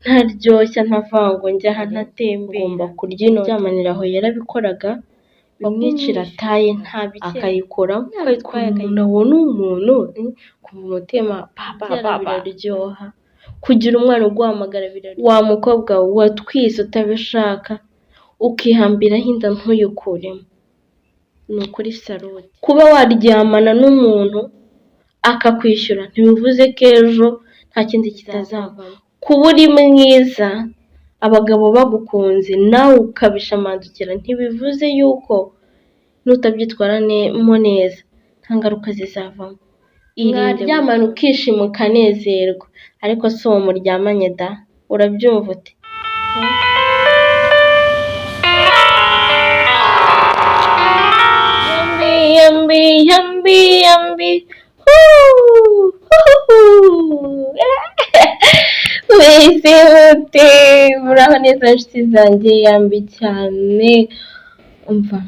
ntaryoshya ntavango njya aha ntatembera, ngomba kurya ino ryamanira aho yarabikoraga bamwicira taye akayikuramo umuntu abona umuntu kumva umutima biraryoha. Kugira umwana uguhamagara biraryoha, wa mukobwa watwise utabishaka ukihambiraho inda ntuyikuremo, ni ukuri saluti. Kuba waryamana n'umuntu akakwishyura ntibivuze ko ejo nta kindi kitazavamo. Kuba uri mwiza abagabo bagukunze nawe ukabishamandukira ntibivuze yuko nutabyitwaramo neza nta ngaruka zizavamo. Mwaryamana ukishima ukanezerwa, ariko si uwo muryamanye da, urabyumva ute? Yambi wese ute muraho neza nshuti zanjye, yambi cyane umva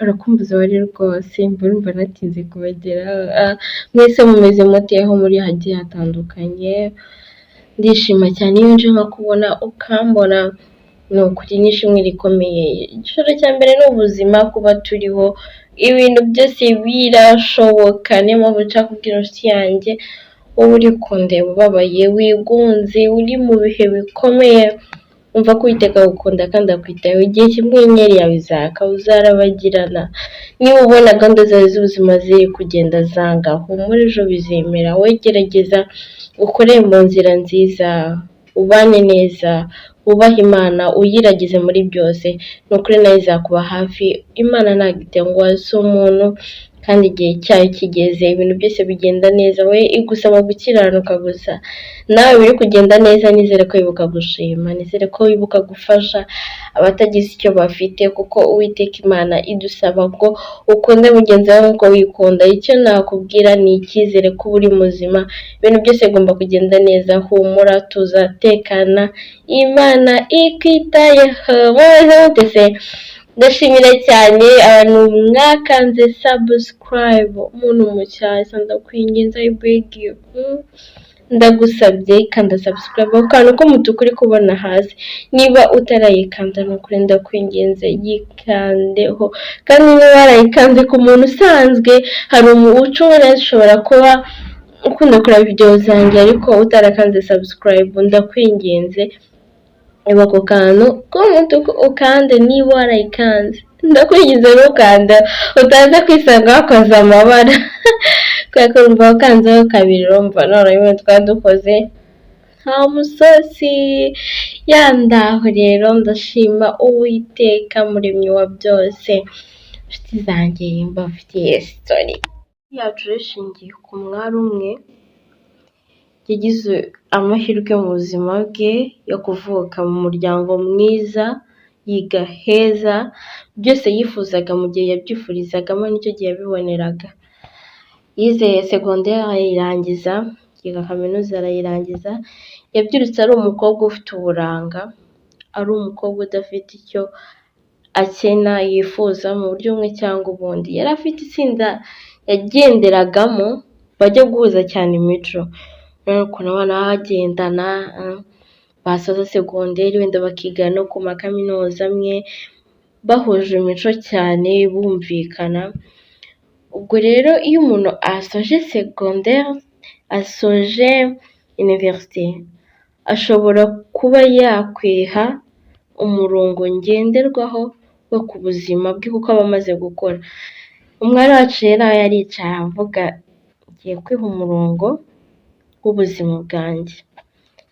urakumbuza wari rwose, mbona natinze kubageraho. Mwese mumeze mute aho muri hagiye hatandukanye? Ndishima cyane iyo nje nkakubona ukambona, ni ukuri n'ishimwe rikomeye. Igiciro cya mbere ni ubuzima, kuba turiho, ibintu byose birashoboka. Niyo mpamvu nshaka kubwira inshuti yanjye, wowe uri kundeba ubabaye, wigunze, uri mu bihe bikomeye, umva ko Uwiteka agukunda kandi akwitayeho. Igihe kimwe inyenyeri yawe izaka, uzarabagirana. Niba ubona gahunda zawe z'ubuzima ziri kugenda zanga, humura ejo bizemera. Wowe gerageza ukore mu nzira nziza, ubane neza, wubahe Imana, uyiragize muri byose, ni ukuri nayo izakuba hafi. Imana ntabwo itengwa, si umuntu, kandi igihe cyayo kigeze ibintu byose bigenda neza. We igusaba gukiranuka gusa, nawe biri kugenda neza. Nizere ko wibuka gushima, nizere ko wibuka gufasha abatagize icyo bafite, kuko Uwiteka Imana idusaba ngo ukunde mugenzi wawe nk'uko wikunda. Icyo nakubwira ni icyizere ko uri muzima, ibintu byose bigomba kugenda neza. Humura, tuzatekana, Imana ikwitayeho. Mwese ndashimira cyane abantu mwakanze subscribe. Umuntu mushyashya ndakwinginze, I beg you, ndagusabye kanda subscribe, akantu k'umutuku uri kubona hasi. Niba utarayikanda ni ukuri ndakwinginze yikandeho, kandi niba warayikanze ku muntu usanzwe, hari ushobora kuba ukunda kureba video zanjye ariko utarakanze subscribe, ndakwinginze eba ako kantu k'umutuku ukande. Niba warayikanze ndakwinginze ntukanda, utaza kwisanga wakoze amabara kubera ko urumva wakanzeho kabiri, urumva none bimwe twari dukoze nta musozi yandaho. Rero ndashima Uwiteka muremyi wa byose. Inshuti zanjye mbafitiye story yacu ishingiye ku mwari umwe yagize amahirwe mu buzima bwe yo kuvuka mu muryango mwiza, yiga heza, byose yifuzaga mu gihe yabyifurizagamo nicyo gihe yabiboneraga. Yize segonderi arayirangiza, yiga kaminuza arayirangiza. Yabyirutse ari umukobwa ufite uburanga, ari umukobwa udafite icyo akena yifuza mu buryo bumwe cyangwa ubundi. Yari afite itsinda yagenderagamo bajya guhuza cyane imico. Ukuntu abana bagendana basoza segonderi wenda bakiga no ku makaminuza amwe, bahuje imico cyane, bumvikana. Ubwo rero iyo umuntu asoje segonderi, asoje universite, ashobora kuba yakwiha umurongo ngenderwaho wo ku buzima bwe kuko aba amaze gukora. Umwari wacu rero yaricaye avuga, ngiye kwiha umurongo w'ubuzima bwanjye.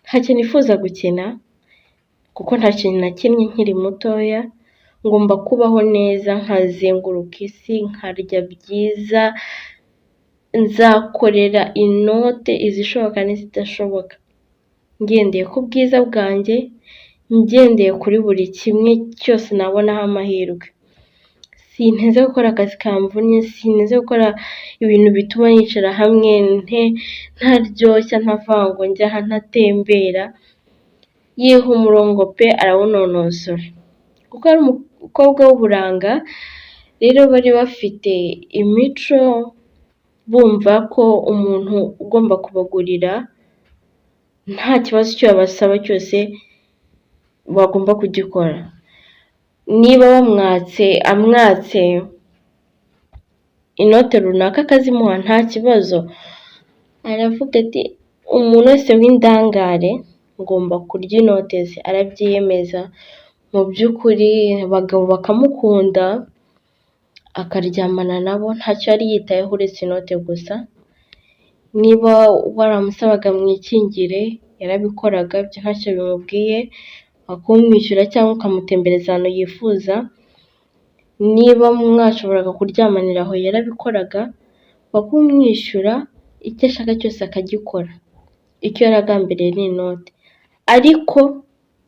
Nta kintu nifuza gukina kuko nta kintu nakinnye nkiri mutoya. Ngomba kubaho neza, nkazenguruka isi, nkarya byiza, nzakorera inote izishoboka n'izidashoboka, ngendeye ku bwiza bwanjye, ngendeye kuri buri kimwe cyose nabonaho amahirwe. Sinteze gukora akazi kamvunnye, sinteze gukora ibintu bituma nicara hamwe ntaryoshya ntavango njya aha ntatembera. Yiha umurongo pe arawunonosora kuko ari umukobwa w'uburanga. Rero bari bafite imico, bumva ko umuntu ugomba kubagurira nta kibazo icyo yabasaba cyose bagomba kugikora. Niba amwatse inote runaka akazimuha nta kibazo, aravuga ati umuntu wese w'indangare ngomba kurya inote ze, arabyiyemeza. Mu by'ukuri abagabo bakamukunda akaryamana nabo ntacyo yari yitayeho uretse inote gusa. Niba waramusabaga mwikingire yarabikoraga, ibyo ntacyo bimubwiye, akumwishyura cyangwa ukamutembereza ahantu yifuza. Niba mwashoboraga kuryamanira aho yarabikoraga, bakumwishyura icyo ashaka cyose akagikora. Icyo yaragambiriye ni inote. Ariko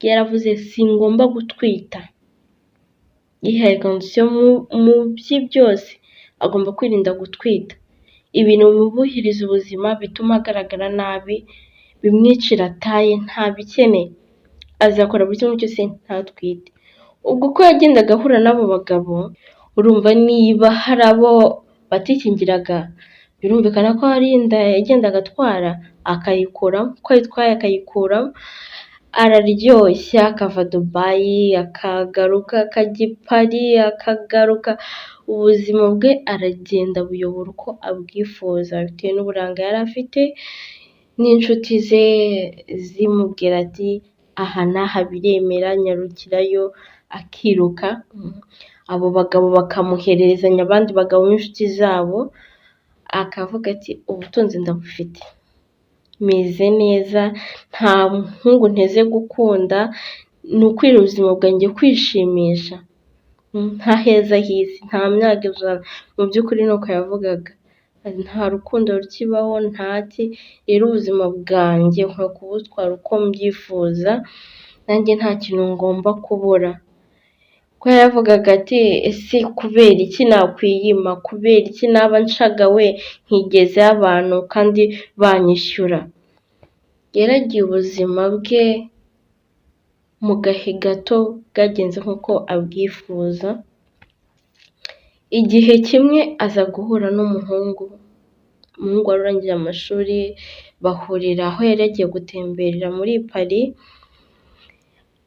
yaravuze singomba gutwita. Yihaye kondisiyo mu bye byose agomba kwirinda gutwita. Ibintu bimubuhiriza ubuzima bituma agaragara nabi, bimwicira taye ntabikeneye. Azakora buri kimwe cyose ntatwite. Ubwo uko yagendaga ahura n'abo bagabo, urumva niba hari abo batikingiraga, birumvikana ko hari inda yagendaga atwara akayikuramo, uko ayitwaye akayikuramo, araryoshya akava Dubayi akagaruka, akajya i Paris akagaruka, ubuzima bwe aragenda buyobora uko abwifuza bitewe n'uburanga yari afite, n'inshuti ze zimubwira ati aha n'aha biremera nyarukirayo, akiruka. Abo bagabo bakamuhererezanya abandi bagabo b'inshuti zabo, akavuga ati ubutunzi ndabufite, meze neza, nta muhungu nteze gukunda, ni ukwira ubuzima bwanjye kwishimisha, nta heza h'isi, nta myaka ijana. Mu by'ukuri ni uko yavugaga, nta rukundo rukibaho, ntaki, rero ubuzima bwanjye nkwiye kubutwara uko mbyifuza, nanjye nta kintu ngomba kubura. Ko yaravugaga ati ese kubera iki nakwiyima, kubera iki naba nshagawe nkigezeho abantu kandi banyishyura. Yaragiye ubuzima bwe mu gahe gato bwagenze nk'uko abwifuza. Igihe kimwe aza guhura n'umuhungu wari urangije amashuri, bahurira aho yari yagiye gutemberera muri Paris,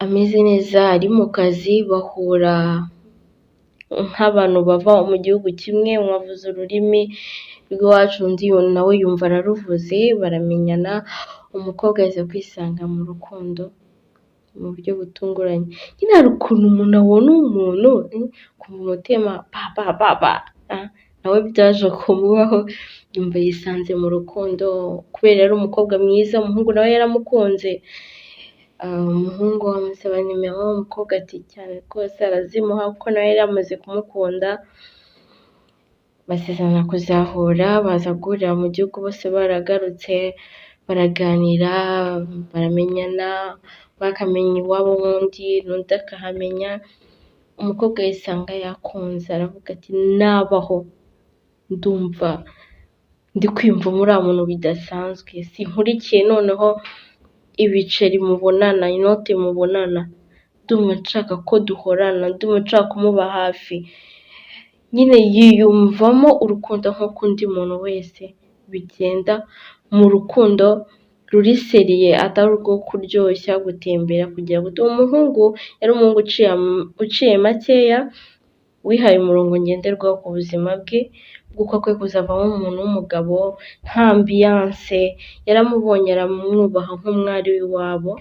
ameze neza ari mu kazi, bahura nk'abantu bava mu gihugu kimwe, umwe avuze ururimi rw'iwacu undi nawe yumva araruvuze, baramenyana. Umukobwa yaje kwisanga mu rukundo mu buryo butunguranye. Nyine hari ukuntu umuntu abona umuntu kumva umutima nawe byaje kumubaho, yumva yisanze mu rukundo kubera ari umukobwa mwiza. Umuhungu nawe yaramukunze, umuhungu amusaba nimero, umukobwa ati cyane rwose arazimuha kuko nawe yari yamaze kumukunda. Basezerana kuzahura, baza guhurira mu gihugu, bose baragarutse, baraganira, baramenyana, bakamenya iwabo w'undi, n'undi akahamenya. Umukobwa yisanga yakunze, aravuga ati nabaho ndumva ndi kwiyumva muri muntu bidasanzwe, sinkurikiye noneho ibiceri mubonana, inote mubonana, ndumva nshaka ko duhorana, ndumva nshaka kumuba hafi. Nyine yiyumvamo urukundo nk'uko undi muntu wese bigenda, mu rukundo ruri seriye, atari urwo kuryoshya gutembera kugira ngo umuhungu yari umuhungu uciye makeya, wihaye umurongo ngenderwaho ku buzima bwe bw'uko akwiye kuzavamo umuntu w'umugabo, nta ambiyanse, yaramubonye aramwubaha nk'umwari w'iwabo,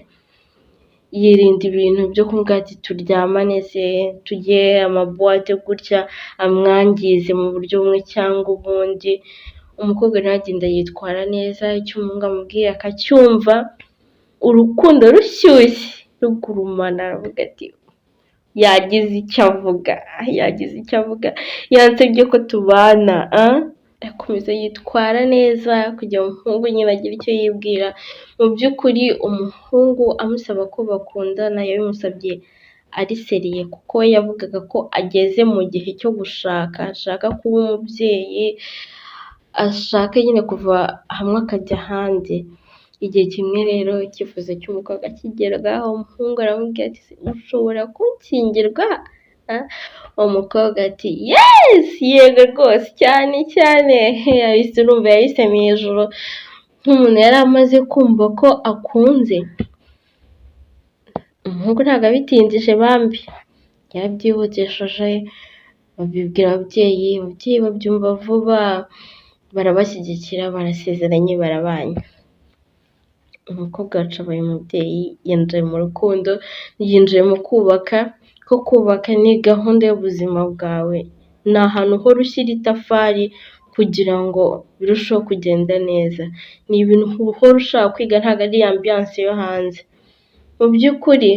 yirinda ibintu byo kumubwira ati turyamane se, tujye amabuwate gutya amwangize mu buryo bumwe cyangwa ubundi. Umukobwa nawe agenda yitwara neza, icyo umuhungu amubwiye akacyumva, urukundo rushyushye rugurumana, aravuga ati yagize icyo avuga, yansabye ko tubana. Akomeza yitwara neza kugira ngo umuhungu nyine agire icyo yibwira. Mu by'ukuri umuhungu amusaba ko bakundana yabimusabye ari seriye, kuko we yavugaga ko ageze mu gihe cyo gushaka, ashaka kuba umubyeyi, ashaka nyine kuva hamwe akajya ahandi. Igihe kimwe rero icyifuzo cy'umukobwa kigerwaho, umuhungu aramubwira ati ushobora kunshyingirwa? Umukobwa ati yesi, yego rwose, cyane yahise urumva yahisemo hejuru, nk'umuntu yari amaze kumva ko akunze. umuhungu ntabwo abitinzije bambi, yarabyihutishije babibwira ababyeyi babyumva vuba, barabashyigikira, barasezeranye, barabanye. Umukobwa wacu abaye umubyeyi, yinjiye mu rukundo, yinjiye mu kubaka, ko kubaka ni gahunda y'ubuzima bwawe, ni ahantu uhora ushyira itafari kugira ngo birusheho kugenda neza, ni ibintu uhora ushaka kwiga, ntabwo ari ambiyanse yo hanze. Mu by'ukuri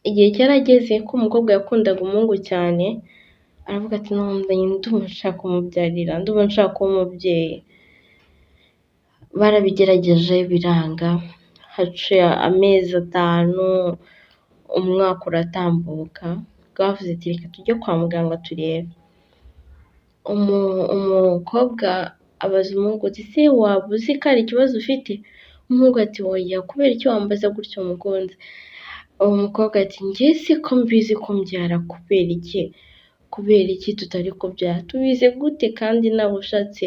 igihe cyarageze ko umukobwa yakundaga umuhungu cyane, aravuga ati ndumva nshaka kumubyarira, ndumva nshaka kuba umubyeyi. Barabigerageje biranga, haciye amezi 5, umwaka uratambuka, bavuze ati reka tujye kwa muganga turebe. Umukobwa abaza umuhungu ati ese waba uzi ko hari ikibazo ufite? Umuhungu ati oya, kubera iki wambaza gutyo mukunzi? Uwo mukobwa ati njye siko mbizi ko mbyara, kubera iki tutari kubyara? Tubizi gute kandi nawe ushatse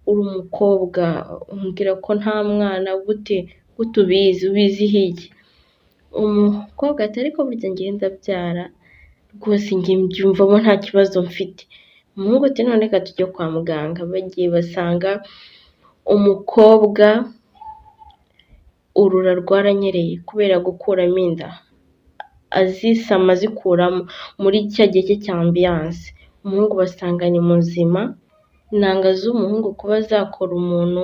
uri umukobwa umbwira ko nta mwana, gute ubiziho iki? Umukobwa ati ariko burya njye ndabyara rwose, njye mbyumvamo nta kibazo mfite. Umuhungu ati none reka tujye kwa muganga. Bagiye basanga umukobwa urura rwaranyereye kubera gukuramo inda, azisama azikuramo muri cya gihe cye cya ambiyanse. Umuhungu basanga ni muzima, intanga z'umuhungu kuba zakora umuntu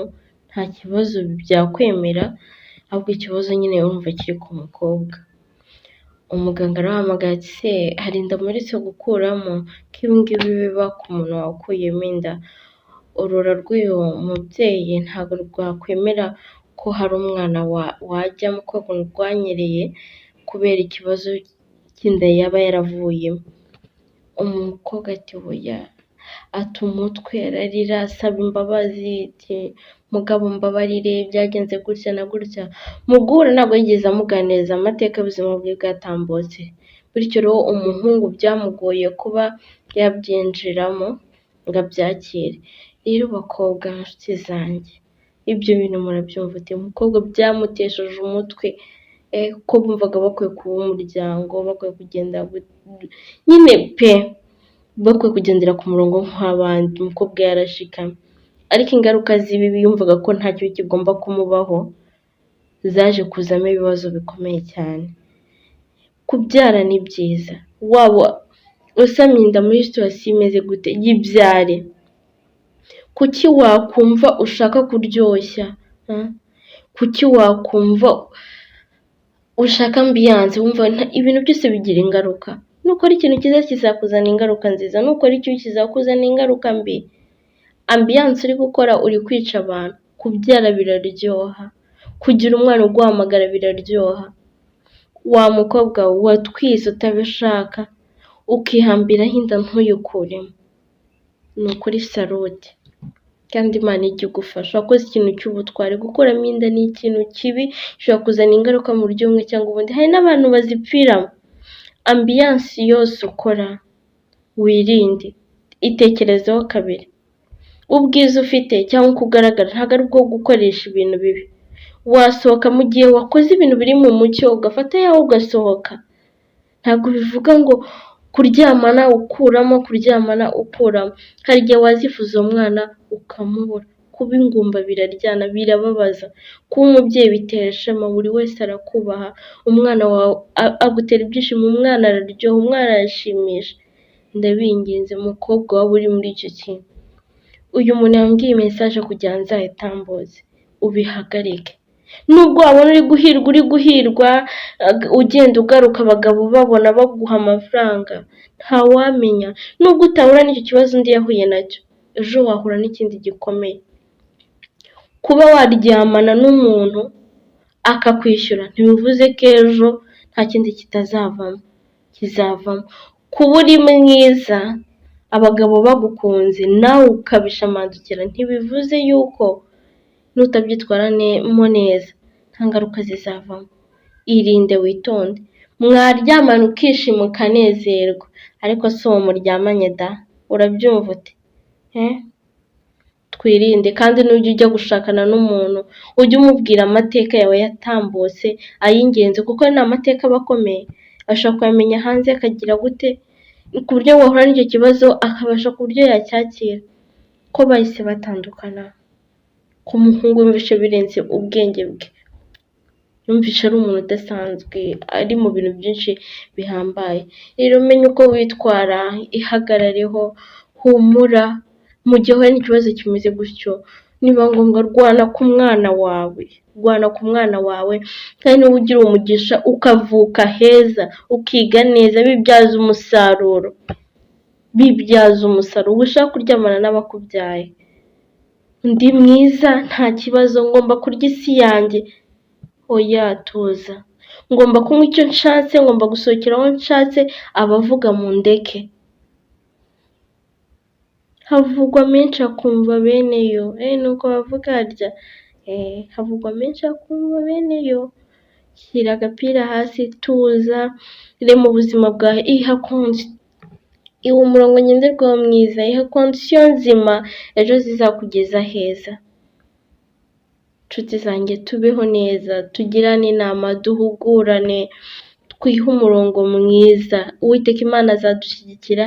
nta kibazo byakwemera, ahubwo ikibazo nyine urumva kiri ku mukobwa. Umuganga arahamagara ati se hari inda muretse gukuramo, ko ibi ngibi biba ku muntu wakuyemo inda? Urura rw'uyu mubyeyi ntabwo rwakwemera ko hari umwana wajyamo, ko rwanyereye kubera ikibazo cy'inda yaba yaravuyemo. Umukobwa ati oya, ata umutwe, ararira, asaba imbabazi, ati mugabo mbabarire, byagenze gutya na gutya. Mu guhura ntabwo yigeze amuganiriza amateka y'ubuzima bwe bwatambutse, bityo rero umuhungu byamugoye kuba yabyinjiramo ngo abyakire. Rero bakobwa nshuti zanjye, ibyo bintu murabyumva ute? Umukobwa byamutesheje umutwe, ko bumvaga bakwiye kuba umuryango, bakwiye kugenda nyine pe, bakwiye kugendera ku murongo nk'abandi. Umukobwa yarashikamye, ariko ingaruka z'ibibi yumvaga ko ntacyo kigomba kumubaho, zaje kuzamo ibibazo bikomeye cyane. Kubyara ni byiza, waba usamye inda muri situwasiyo imeze gute, yibyare. Kuki wakumva ushaka kuryoshya? Kuki wakumva ushaka ambiyanse? Wumva ibintu byose bigira ingaruka. Nukora ikintu cyiza kizakuzana ingaruka nziza, nukora ikibi kizakuzana ingaruka mbi. Ambiyanse uri gukora uri kwica abantu. Kubyara biraryoha, kugira umwana uguhamagara biraryoha. Wa mukobwa watwise utabishaka, ukihambiraho inda ntuyikuremo, ni ukuri saluti, kandi Imana ijya igufasha. Wakoze ikintu cy'ubutwari. Gukuramo inda ni ikintu kibi, gishobora kuzana ingaruka mu buryo bumwe cyangwa ubundi. Hari n'abantu bazipfiramo. Ambiyanse yose ukora wirinde, itekerezeho kabiri. Ubwiza ufite cyangwa uko ugaragara ntabwo ari ubwo gukoresha ibintu bibi. Wasohoka mu gihe wakoze ibintu biri mu mucyo, ugafata yawe ugasohoka. Ntabwo bivuga ngo kuryamana ukuramo, kuryamana ukuramo. Hari igihe wazifuza uwo mwana ukamubura. Kuba ingumba biraryana, birababaza. Kuba umubyeyi bitera ishema, buri wese arakubaha. Umwana wawe agutera ibyishimo, umwana araryoha, umwana arashimisha. Ndabinginze mukobwa waba uri muri icyo kintu, uyu muntu yambwiye mesaje kugira ngo nzayitambuze, ubihagarike. Nubwo wabona uri guhirwa, ugenda ugaruka abagabo babona baguha amafaranga, ntawamenya. Nubwo utahura n'icyo kibazo undi yahuye nacyo, ejo wahura n'ikindi gikomeye. Kuba waryamana n'umuntu akakwishyura ntibivuze ko ejo nta kindi kizavamo. Kuba uri mwiza, abagabo bagukunze, nawe ukabishamandukira, ntibivuze yuko nutabyitwaramo neza nta ngaruka zizavamo. Irinde, witonde. Mwaryamana ukishima ukanezerwa, ariko si uwo muryamanye da. Urabyumva ute? twirinde kandi n'ujya ujya gushakana n'umuntu ujye umubwira amateka yawe yatambutse ay'ingenzi kuko ni amateka aba akomeye, ashobora kuyamenya hanze akagira gute ku buryo wahura n'icyo kibazo akabasha ku buryo yacyakira, ko bahise batandukana ko umuhungu yumvishe birenze ubwenge bwe, yumvishe ari umuntu udasanzwe ari mu bintu byinshi bihambaye. Rero umenye uko witwara, ihagarareho, humura mu gihe uhuye n'ikibazo kimeze gutyo, niba ngombwa rwana ku mwana wawe, rwana ku mwana wawe kandi niba ugira umugisha ukavuka heza ukiga neza, bibyaza umusaruro, bibyaza umusaruro, ushaka kuryamana n'abakubyaye, ndi mwiza nta kibazo, ngomba kurya isi yanjye, oya tuza, ngomba kunywa icyo nshatse, ngomba gusohokera aho nshatse, abavuga mu ndeke, havugwa menshi akumva bene yo, nuko bavuga harya, havugwa menshi akumva bene yo, shyira agapira hasi, tuza, reba mu buzima bwawe, iha umurongo ngenderwaho mwiza, iha kondisiyo nzima, ejo zizakugeza heza. Nshuti zanjye tubeho neza, tugirane inama, duhugurane, twihe umurongo mwiza, Uwiteka Imana azadushyigikira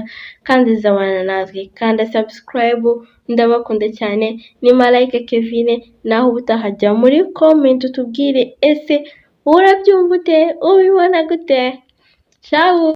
kandi izabana natwe, kanda subscribe, ndabakunda cyane, ni Malayika Kevin, naho ubutahajya muri comment utubwire ese urabyumva ute, ubibona gute, ciao.